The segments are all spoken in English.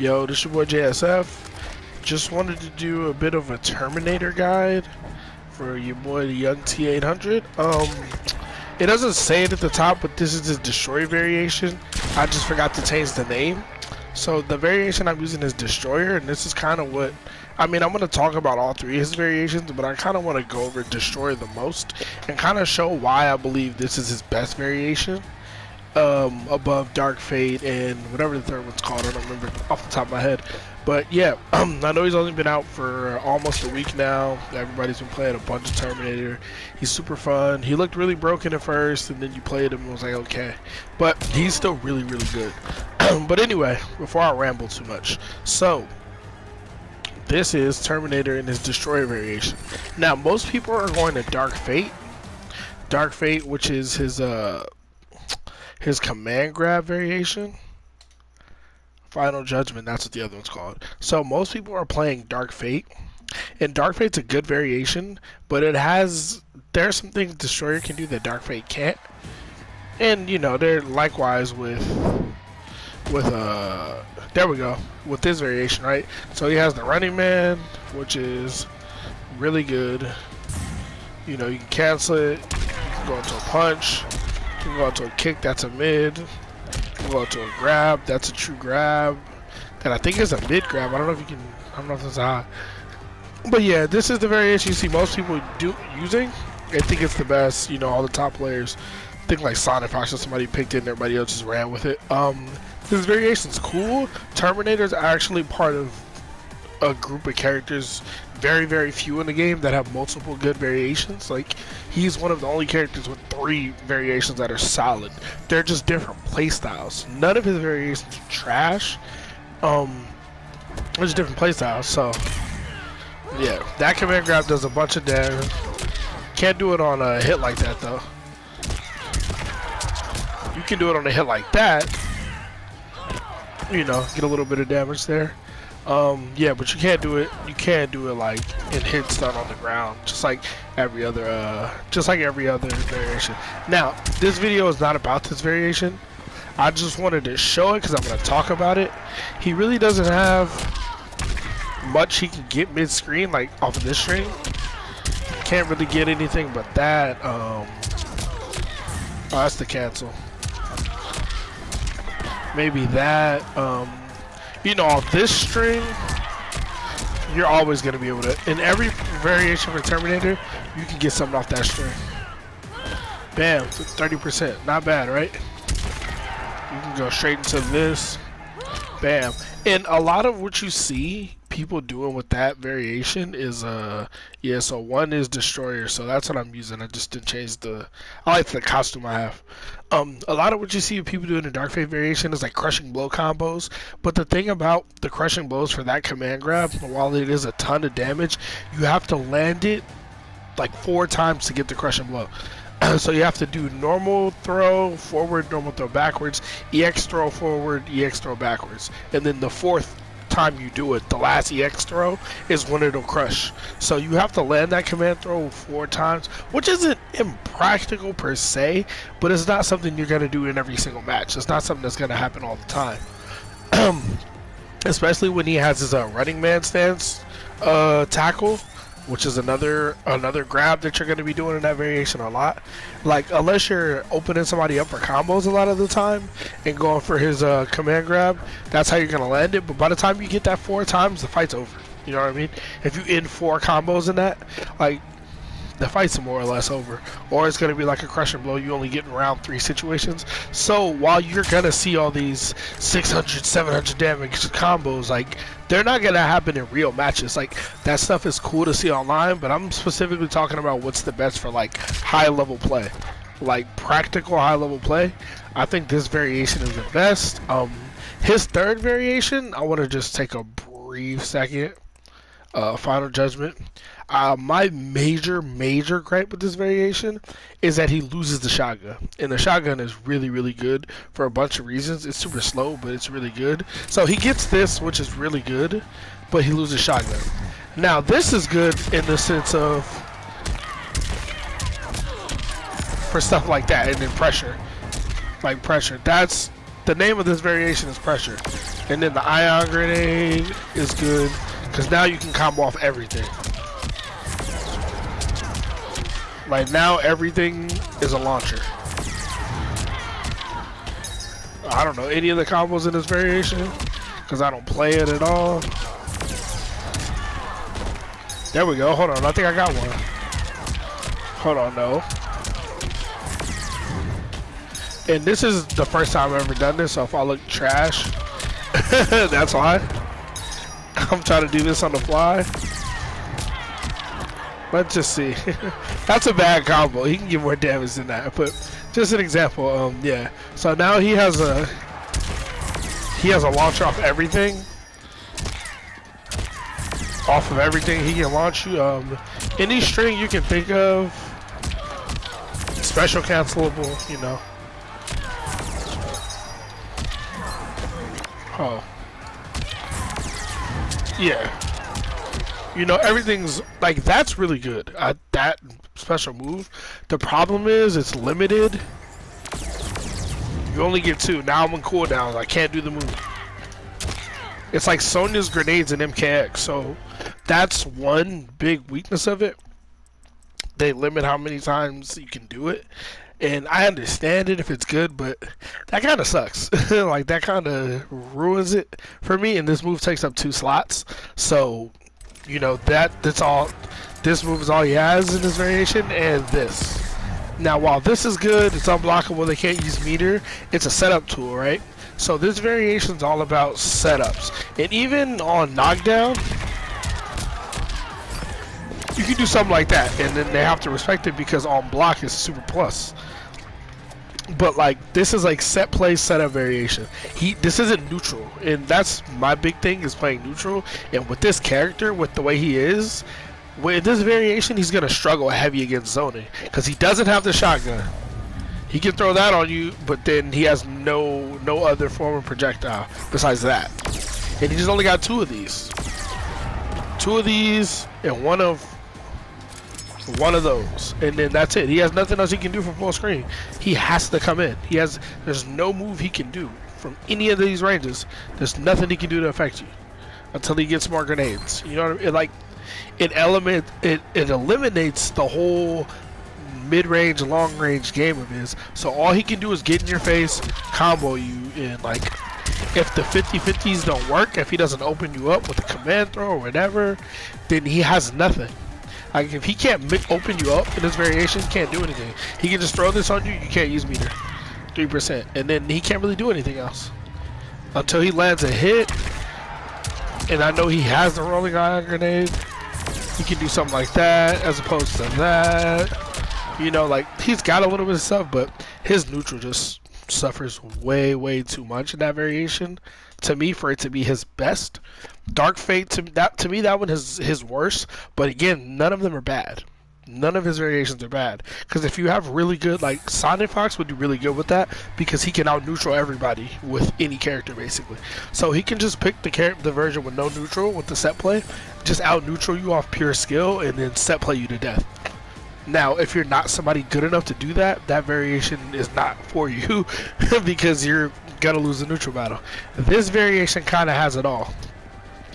Yo, this your boy JSF. Just wanted to do a bit of a Terminator guide for your boy the young T800. It doesn't say it at the top, but this is his Destroyer variation. I just forgot to change the name. So the variation I'm using is Destroyer, and this is kind of what, I mean, I'm going to talk about all three of his variations, but I kind of want to go over Destroyer the most and kind of show why I believe this is his best variation. Above Dark Fate and whatever the third one's called, I don't remember off the top of my head. But yeah, I know he's only been out for almost a week now. Everybody's been playing a bunch of Terminator. He's super fun. He looked really broken at first, and then you played him and was like, okay. But he's still really, really good. But anyway, before I ramble too much. So, this is Terminator in his Destroyer variation. Now, most people are going to Dark Fate. Dark Fate, which is his command grab variation. Final Judgment, that's what the other one's called. So most people are playing Dark Fate, and Dark Fate's a good variation, but there's some things Destroyer can do that Dark Fate can't. And you know, they're likewise with there we go, with this variation, right? So he has the Running Man, which is really good. You know, you can cancel it, you can go into a punch, you can go into a kick, that's a mid. You can go into a grab, that's a true grab. That I think is a mid grab. I don't know if you can, I don't know if it's high. But yeah, this is the variation you see most people using. I think it's the best, you know, all the top players. I think like Sonic Fox or somebody picked it and everybody else just ran with it. This variation's cool. Terminator's actually part of a group of characters, very, very few in the game, that have multiple good variations. Like, he's one of the only characters with 3 variations that are solid. They're just different play styles. None of his variations are trash. There's different play styles. So yeah, that command grab does a bunch of damage. Can't do it on a hit like that though. You can do it on a hit like that, you know, get a little bit of damage there. Yeah, but you can't do it. You can't do it like in hits done on the ground, just like every other variation. Now, this video is not about this variation. I just wanted to show it because I'm going to talk about it. He really doesn't have much he can get mid-screen, like off of this string. Can't really get anything but that. Oh, that's the cancel. Maybe that. You know, on this string, you're always going to be able to, in every variation for Terminator, you can get something off that string. Bam, 30%, not bad, right? You can go straight into this, bam. And a lot of what you see people doing with that variation is, yeah, so one is Destroyer, so that's what I'm using. I just didn't change I like the costume I have. A lot of what you see people doing in Dark Fate variation is like crushing blow combos, but the thing about the crushing blows for that command grab, while it is a ton of damage, you have to land it like 4 times to get the crushing blow. So you have to do normal throw forward, normal throw backwards, EX throw forward, EX throw backwards, and then the 4th time you do it, the last EX throw is when it'll crush. So you have to land that command throw 4 times, which isn't impractical per se, but it's not something you're going to do in every single match. It's not something that's going to happen all the time. Especially when he has his Running Man stance tackle, which is another grab that you're going to be doing in that variation a lot. Like, unless you're opening somebody up for combos a lot of the time and going for his command grab, that's how you're going to land it. But by the time you get that 4 times, the fight's over. You know what I mean? If you end 4 combos in that, like, the fight's more or less over. Or it's going to be like a crushing blow. You only get in round 3 situations. So while you're going to see all these 600, 700 damage combos, like, they're not going to happen in real matches. Like, that stuff is cool to see online, but I'm specifically talking about what's the best for, like, high-level play. Like, practical high-level play. I think this variation is the best. His third variation, I want to just take a brief second. Final Judgment. My major gripe with this variation is that he loses the shotgun. And the shotgun is really, really good for a bunch of reasons. It's super slow, but it's really good. So he gets this, which is really good, but he loses shotgun. Now, this is good in the sense of for stuff like that, and then pressure. Like pressure. That's the name of this variation is pressure. And then the ion grenade is good because now you can combo off everything. Like now everything is a launcher. I don't know any of the combos in this variation because I don't play it at all. There we go. Hold on. I think I got one. Hold on, no. And this is the first time I've ever done this, so if I look trash, that's why. I'm trying to do this on the fly. Let's just see. That's a bad combo. He can get more damage than that, but just an example. Yeah. So now he has a launcher off everything. Off of everything, he can launch you. Any string you can think of. Special cancelable, you know. Oh. Yeah. You know, everything's like that's really good. That special move. The problem is it's limited. You only get 2. Now I'm on cooldown. I can't do the move. It's like Sonya's grenades in MKX. So that's one big weakness of it. They limit how many times you can do it. And I understand it if it's good, but that kind of sucks. Like, that kind of ruins it for me. And this move takes up 2 slots. So, you know, that's all. This move is all he has in this variation. And this. Now, while this is good, it's unblockable. They can't use meter. It's a setup tool, right? So this variation is all about setups. And even on knockdown, you can do something like that, and then they have to respect it because on block is super plus. But like this is like set play setup variation. This isn't neutral, and that's my big thing is playing neutral. And with this character, with the way he is, with this variation, he's gonna struggle heavy against zoning because he doesn't have the shotgun. He can throw that on you, but then he has no other form of projectile besides that. And he just only got 2 of these. 2 of these and one of those, and then that's it. He has nothing else he can do from full screen. He has to come in. There's no move he can do from any of these ranges. There's nothing he can do to affect you until he gets more grenades. You know what I mean? Like it eliminates the whole mid-range, long-range game of his. So all he can do is get in your face, combo you, and like if the 50-50s don't work, if he doesn't open you up with a command throw or whatever, then he has nothing. Like if he can't open you up in this variation, he can't do anything. He can just throw this on you, you can't use meter. 3%. And then he can't really do anything else. Until he lands a hit. And I know he has the rolling ion grenade. He can do something like that as opposed to that. You know, like he's got a little bit of stuff, but his neutral just suffers way too much in that variation. To me, for it to be his best. Dark Fate, to me that one is his worst, but again, none of them are bad. None of his variations are bad, because if you have really good, like Sonic Fox would do really good with that, because he can out neutral everybody with any character basically. So he can just pick the version with no neutral with the set play, just out neutral you off pure skill, and then set play you to death. Now, if you're not somebody good enough to do that, that variation is not for you, because you're gonna lose the neutral battle. This variation kind of has it all.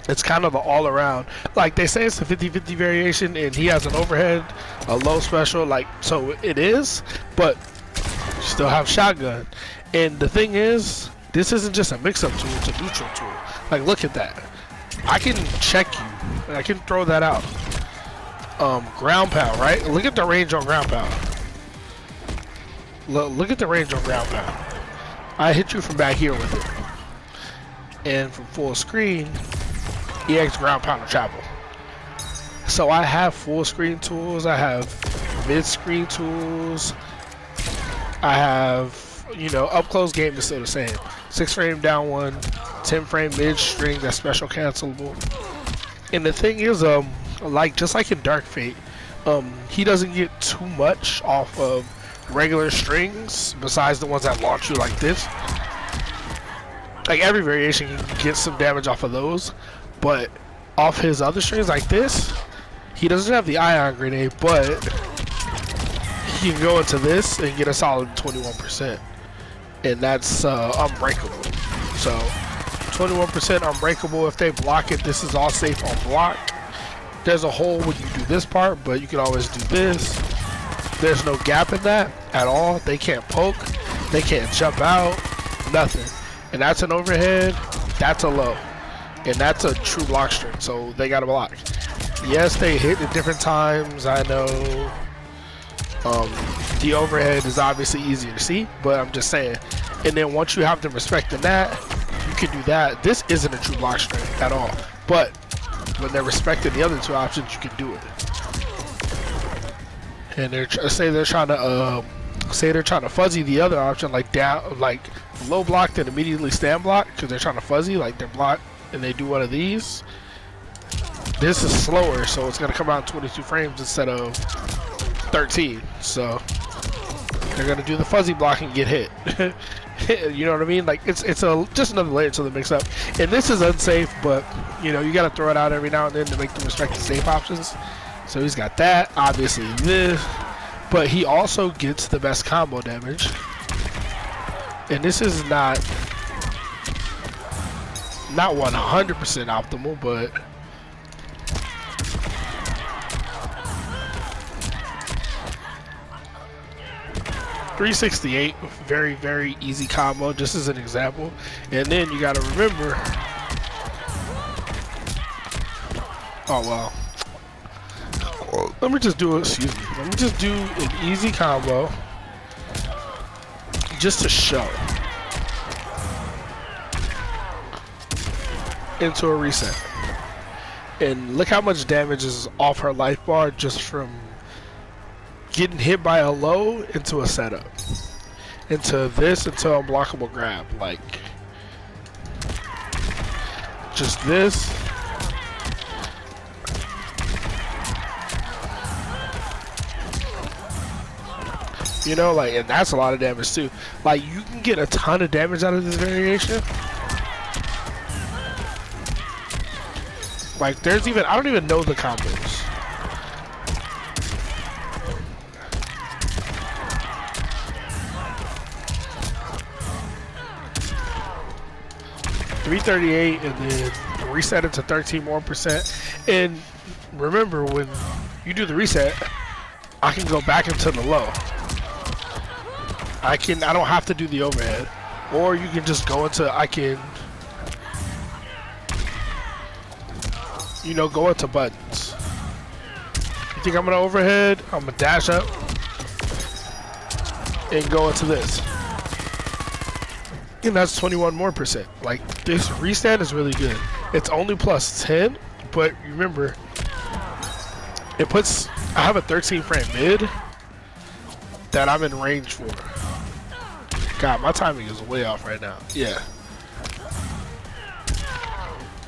It's kind of the all-around. Like they say it's a 50-50 variation, and he has an overhead, a low special, like so it is, but you still have shotgun. And the thing is, this isn't just a mix-up tool, it's a neutral tool. Like look at that. I can check you. I can throw that out. Ground pound, right? Look at the range on ground pound. Look at the range on ground pound. I hit you from back here with it. And from full screen, EX ground pound to travel. So I have full screen tools, I have mid screen tools, I have, you know, up close game is still the same. 6 frame down 1, 10 frame mid string, that's special cancelable. And the thing is, like just like in Dark Fate, he doesn't get too much off of regular strings besides the ones that launch you like this. Like every variation you can get some damage off of those, but off his other strings like this, he doesn't have the ion grenade, but he can go into this and get a solid 21%. and that's unbreakable. So 21% unbreakable. If they block it, this is all safe on block. There's a hole when you do this part, but you can always do this. There's no gap in that at all. They can't poke, they can't jump out, nothing. And that's an overhead, that's a low, and that's a true block string, so they got to block. Yes, they hit at different times, I know. The overhead is obviously easier to see, but I'm just saying. And then once you have them respecting that, you can do that. This isn't a true block string at all, but when they're respecting the other two options, you can do it. And they're trying to fuzzy the other option, like down, like low block then immediately stand block, because they're trying to fuzzy, like they're blocked and they do one of these. This is slower, so it's gonna come out in 22 frames instead of 13. So they're gonna do the fuzzy block and get hit. You know what I mean? Like it's just another layer to the mix up. And this is unsafe, but you know you gotta throw it out every now and then to make them respect the safe options. So he's got that, obviously this, but he also gets the best combo damage. And this is not 100% optimal, but $368, very, very easy combo, just as an example. And then you gotta remember, oh well, let me just do an easy combo just to show into a reset. And look how much damage is off her life bar just from getting hit by a low into a setup, into this, into unblockable grab. Like just this. You know, like, and that's a lot of damage too. Like, you can get a ton of damage out of this variation. Like, there's even, I don't even know the combos. $338 and then reset it to 13% more. And remember, when you do the reset, I can go back into the low. I don't have to do the overhead, or you can just go into, you know, go into buttons. You think I'm gonna overhead? I'm gonna dash up and go into this, and that's 21% more. Like, this reset is really good. It's only plus 10, but remember, it puts, I have a 13 frame mid that I'm in range for. God, my timing is way off right now. Yeah.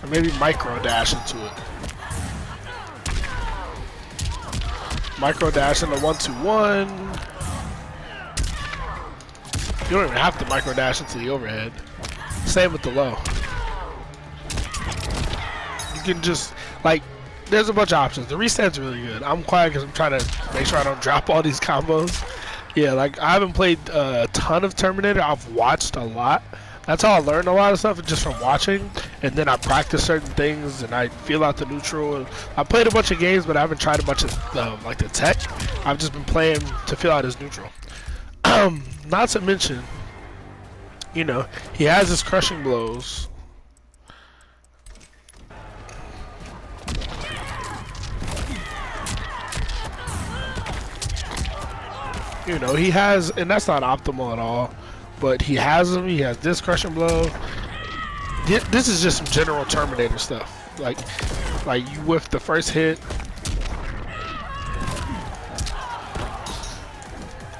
Or maybe micro dash into it. Micro dash into 1-2-1. You don't even have to micro dash into the overhead. Same with the low. You can just, like, there's a bunch of options. The reset's really good. I'm quiet because I'm trying to make sure I don't drop all these combos. Yeah, like, I haven't played a ton of Terminator. I've watched a lot. That's how I learned a lot of stuff, just from watching. And then I practice certain things, and I feel out the neutral. I played a bunch of games, but I haven't tried a bunch of like the tech. I've just been playing to feel out his neutral. Not to mention, you know, he has his crushing blows. You know, he has, and that's not optimal at all, but he has them. He has this crushing blow. This is just some general Terminator stuff. Like you whiff the first hit.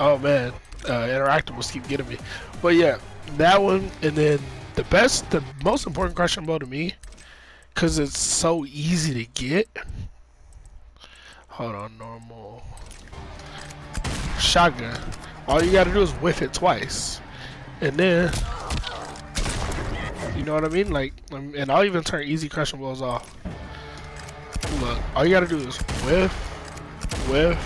Oh man, interactables keep getting me. But yeah, that one, and then the most important crushing blow to me, because it's so easy to get. Hold on, normal. Shotgun. All you gotta do is whiff it twice, and then, you know what I mean? Like, and I'll even turn easy crushing blows off. Look, all you gotta do is whiff, whiff.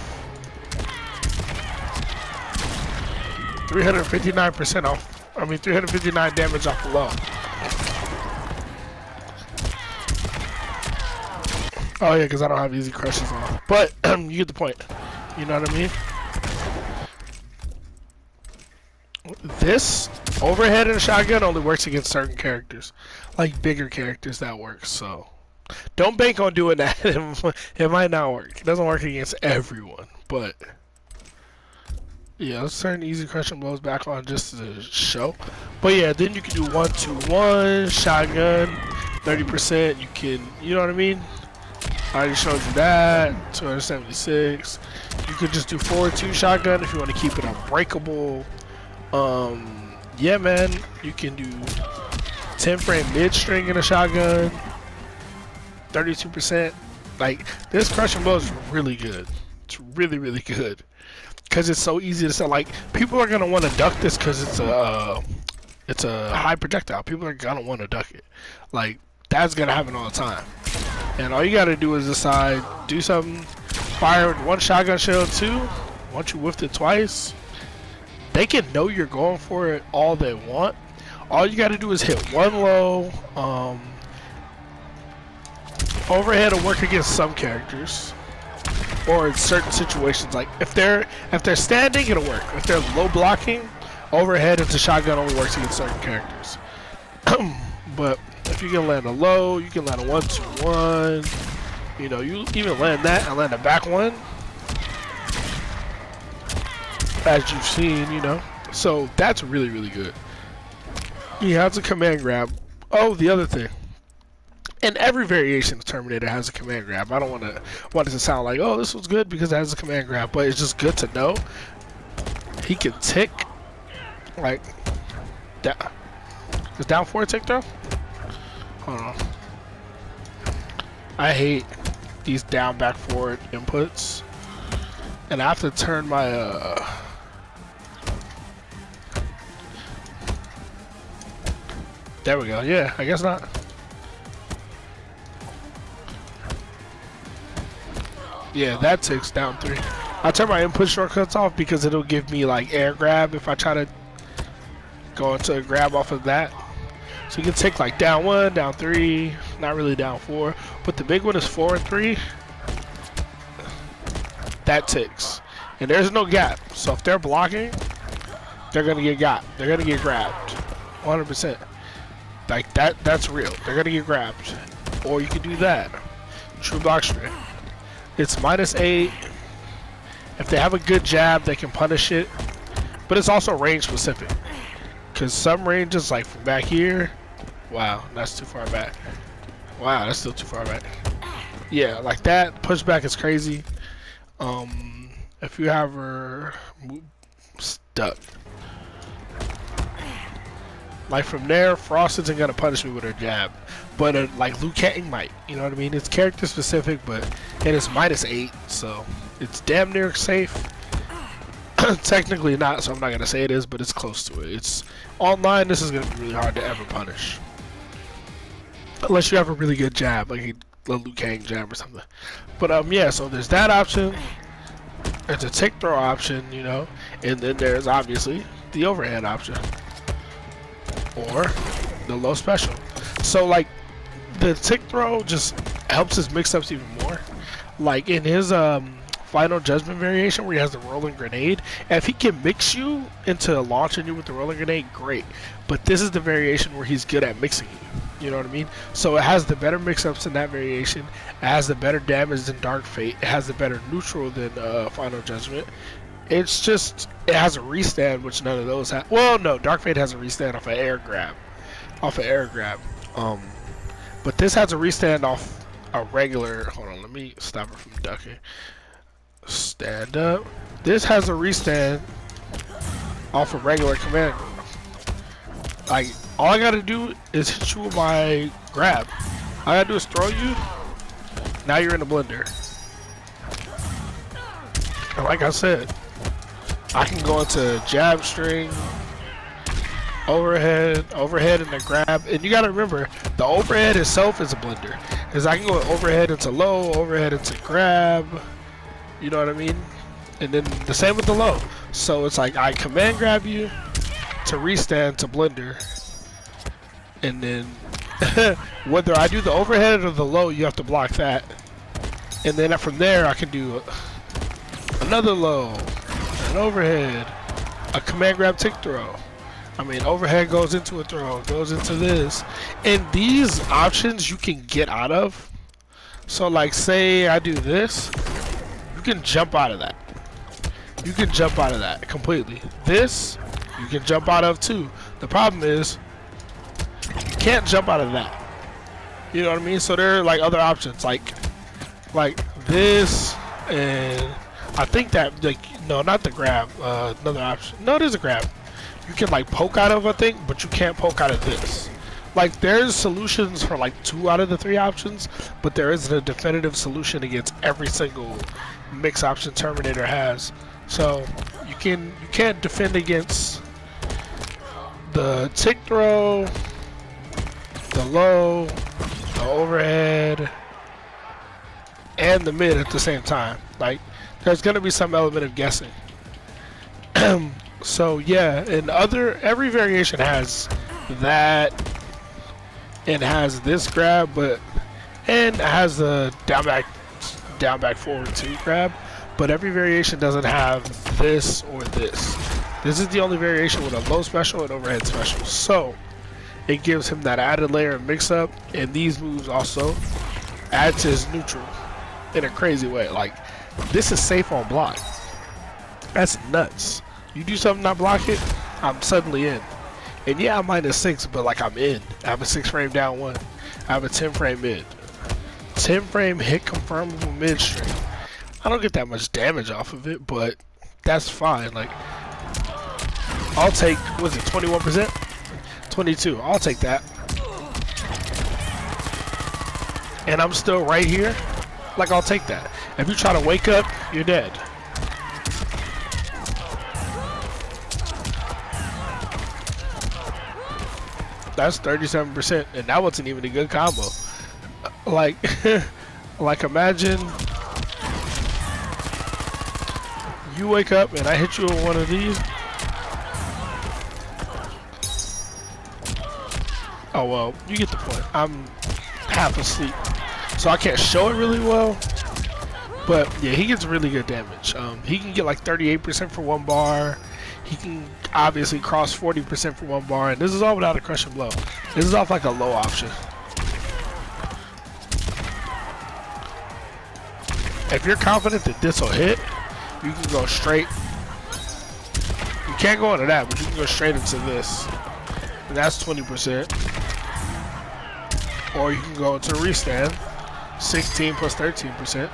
359% off I mean 359 damage off the low. Oh yeah, because I don't have easy crushes on. But you get the point. You know what I mean? This overhead in a shotgun only works against certain characters. Like bigger characters that works, so don't bank on doing that. It might not work. It doesn't work against everyone, but yeah, let's turn easy crushing blows back on just to show. But yeah, then you can do 1-2-1 shotgun, 30%. You can, you know what I mean? I already showed you that. 276. You could just do 4-2 shotgun if you want to keep it unbreakable. Yeah, man, you can do 10 frame mid string in a shotgun, 32%. Like this crushing blow is really good. It's really, really good because it's so easy to sell. Like people are gonna want to duck this because it's a high projectile. People are gonna want to duck it. Like that's gonna happen all the time. And all you gotta do is decide, do something, fire one shotgun shell, two. Once you whiffed it twice, they can know you're going for it all they want. All you gotta do is hit one low. Overhead will work against some characters, or in certain situations. Like if they're standing, it'll work. If they're low blocking, overhead into shotgun only works against certain characters. But if you can land a low, you can land a 1-2-1. You know, you even land that and land a back one, as you've seen, you know. So that's really, really good. He has a command grab. Oh, the other thing. And every variation of Terminator has a command grab. I don't want it to sound like, oh, this was good because it has a command grab, but it's just good to know. He can tick like that. Is down 4 tick throw? Hold on. I hate these down back forward inputs. And I have to turn my there we go. Yeah, I guess not. Yeah, that takes down 3. I turn my input shortcuts off because it'll give me like air grab if I try to go into a grab off of that. So you can take like down 1, down 3, not really down 4, but the big one is 4 and 3. That ticks, and there's no gap. So if they're blocking, they're gonna get got. They're gonna get grabbed, 100%. Like that's real. They're gonna get grabbed, or you can do that. True block string. It's -8. If they have a good jab, they can punish it, but it's also range specific. Cause some ranges, like from back here, wow, that's too far back. Wow, that's still too far back. Yeah, like that pushback is crazy. If you have her stuck, like from there, Frost isn't gonna punish me with her jab, but like Liu Kang might. You know what I mean? It's character specific, but it is -8, so it's damn near safe. Technically not, so I'm not gonna say it is, but it's close to it. It's online. This is gonna be really hard to ever punish, unless you have a really good jab, like a Liu Kang jab or something. But yeah, so there's that option. There's a tick throw option, you know, and then there's obviously the overhead option or the low special. So like the tick throw just helps his mix-ups even more. Like in his Final Judgment variation where he has the rolling grenade, if he can mix you into launching you with the rolling grenade, great. But this is the variation where he's good at mixing you. You know what I mean? So it has the better mix-ups in that variation. It has the better damage than Dark Fate. It has the better neutral than Final Judgment. It's just, it has a restand, which none of those have. Well, no, Dark Fate has a restand off an air grab. But this has a restand off a regular, hold on, let me stop her from ducking. Stand up. This has a restand off a regular command. Like, all I gotta do is hit you with my grab. All I gotta do is throw you. Now you're in the blender. And like I said, I can go into jab string, overhead, and the grab. And you gotta remember, the overhead itself is a blender. Because I can go overhead into low, overhead into grab. You know what I mean? And then the same with the low. So it's like I command grab you to restand to blender, and then whether I do the overhead or the low, you have to block that, and then from there I can do another low, an overhead, a command grab tick throw. I mean, overhead goes into a throw, goes into this, and these options you can get out of. So like, say I do this, you can jump out of that. You can jump out of that completely. This, you can jump out of too. The problem is, you can't jump out of that. You know what I mean? So there are like other options, like this, and I think that, like, no, not the grab, another option. No, there's a grab. You can like poke out of, I think, but you can't poke out of this. Like, there's solutions for like 2 out of the 3 options, but there isn't a definitive solution against every single mix option Terminator has. So you can't defend against the tick throw, the low, the overhead, and the mid at the same time. Like, there's gonna be some element of guessing. So yeah, and every variation has that, and has this grab, and has the down back forward 2 grab, but every variation doesn't have this or this. This is the only variation with a low special and overhead special, so it gives him that added layer of mix up, and these moves also add to his neutral in a crazy way. Like, this is safe on block. That's nuts. You do something not block it, I'm suddenly in. And yeah, I'm -6, but like, I'm in. I have a 6 frame down 1. I have a 10 frame mid. 10 frame hit confirmable mid string. I don't get that much damage off of it, but that's fine. Like, I'll take, was it 21%? 22, I'll take that. And I'm still right here. Like, I'll take that. If you try to wake up, you're dead. That's 37%, and that wasn't even a good combo. Like, like, imagine you wake up and I hit you with one of these. Oh well, you get the point. I'm half asleep, so I can't show it really well. But yeah, he gets really good damage. He can get like 38% for 1 bar. He can obviously cross 40% for 1 bar, and this is all without a crushing blow. This is off like a low option. If you're confident that this will hit, you can go straight. You can't go into that, but you can go straight into this. And that's 20%. Or you can go into restand, 16 plus 13%.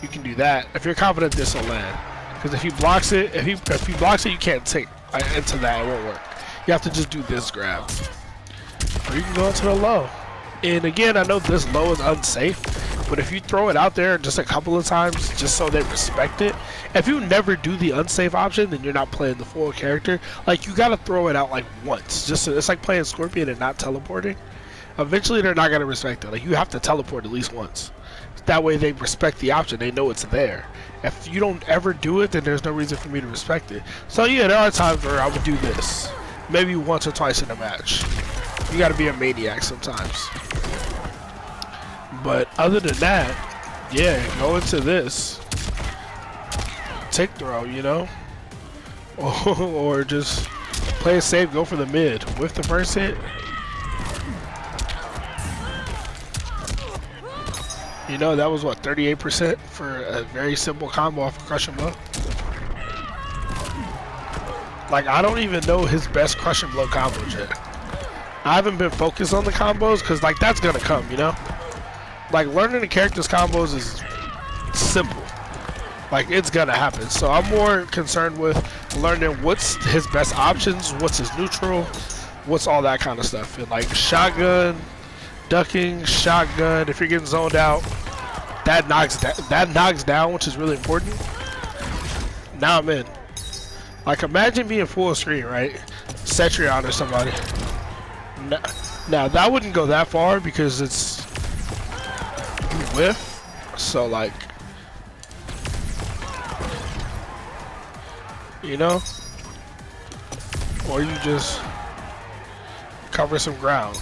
You can do that if you're confident this will land. Because if he blocks it, if he blocks it, you can't take into that. It won't work. You have to just do this grab, or you can go into the low. And again, I know this low is unsafe, but if you throw it out there just a couple of times, just so they respect it. If you never do the unsafe option, then you're not playing the full character. Like, you gotta throw it out like once. Just so, it's like playing Scorpion and not teleporting. Eventually, they're not gonna respect it. Like, you have to teleport at least once. That way, they respect the option. They know it's there. If you don't ever do it, then there's no reason for me to respect it. So yeah, there are times where I would do this. Maybe once or twice in a match. You gotta be a maniac sometimes. But other than that, yeah, go into this. Tick throw, you know? Or just play it safe, go for the mid. With the first hit. You know, that was what, 38% for a very simple combo off of Crushing Blow? Like, I don't even know his best Crushing Blow combos yet. I haven't been focused on the combos, because, like, that's gonna come, you know? Like, learning the character's combos is simple. Like, it's gonna happen. So I'm more concerned with learning what's his best options, what's his neutral, what's all that kind of stuff. And, like, shotgun, ducking, shotgun, if you're getting zoned out, that knocks down, which is really important. Now I'm in. Like, imagine being full screen, right? Cetrion or somebody. Now that wouldn't go that far because it's you whiff. So like, you know, or you just cover some ground.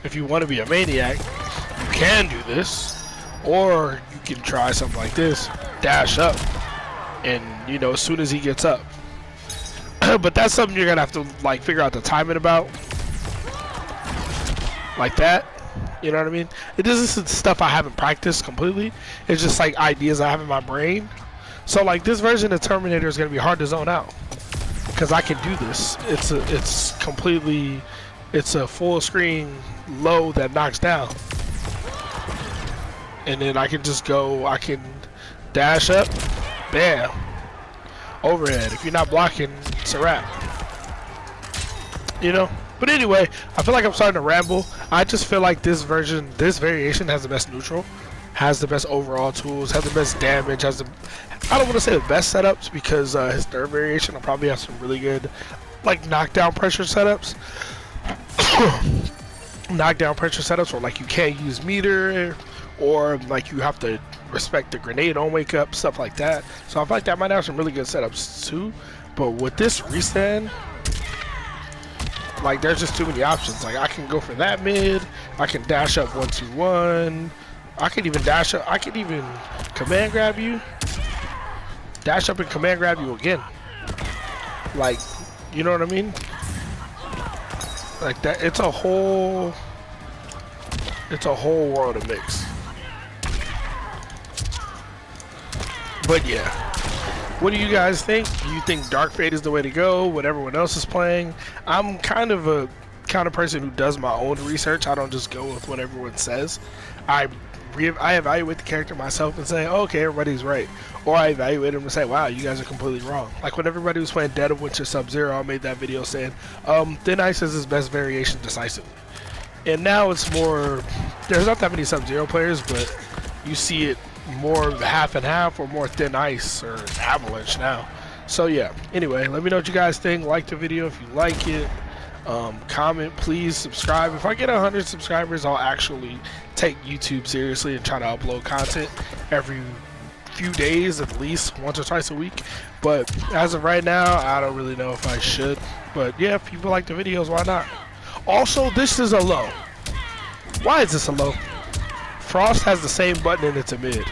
If you want to be a maniac, you can do this, or you can try something like this, dash up, and you know, as soon as he gets up. But that's something you're gonna have to like figure out the timing about, like that. You know what I mean? This is stuff I haven't practiced completely. It's just like ideas I have in my brain. So like this version of Terminator is gonna be hard to zone out because I can do this. It's completely, it's a full screen low that knocks down, and then I can just go. I can dash up, bam, overhead. If you're not blocking, it's a wrap. You know. But anyway, I feel like I'm starting to ramble. I just feel like this version, this variation has the best neutral, has the best overall tools, has the best damage, has the, I don't want to say the best setups because his third variation will probably have some really good like knockdown pressure setups. Knockdown pressure setups where like you can't use meter, or like you have to respect the grenade on wake up, stuff like that. So I feel like that might have some really good setups too. But with this restand, like there's just too many options. Like I can go for that mid, I can dash up 1-2-1, I can even dash up, I can even command grab you, dash up and command grab you again. Like, you know what I mean? Like that, it's a whole world of mix. But yeah, what do you guys think? Do you think Dark Fate is the way to go? What everyone else is playing? I'm kind of a person who does my own research. I don't just go with what everyone says. I evaluate the character myself and say, oh, okay, everybody's right. Or I evaluate them and say, wow, you guys are completely wrong. Like when everybody was playing Dead of Winter Sub-Zero, I made that video saying, Thin Ice is his best variation decisively. And now it's more, there's not that many Sub-Zero players, but you see it more half and half or more Thin Ice or Avalanche now. So yeah, anyway, let me know what you guys think. Like the video if you like it. Comment, please, subscribe. If I get 100 subscribers, I'll actually take YouTube seriously and try to upload content every few days, at least once or twice a week. But as of right now, I don't really know if I should. But yeah, if people like the videos, why not? Also, this is a low. Why is this a low? Frost has the same button and it's a mid.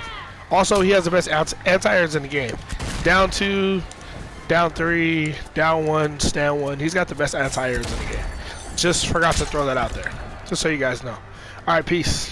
Also, he has the best anti-airs in the game. Down 2, down 3, down 1, stand 1. He's got the best anti-airs in the game. Just forgot to throw that out there. Just so you guys know. Alright, peace.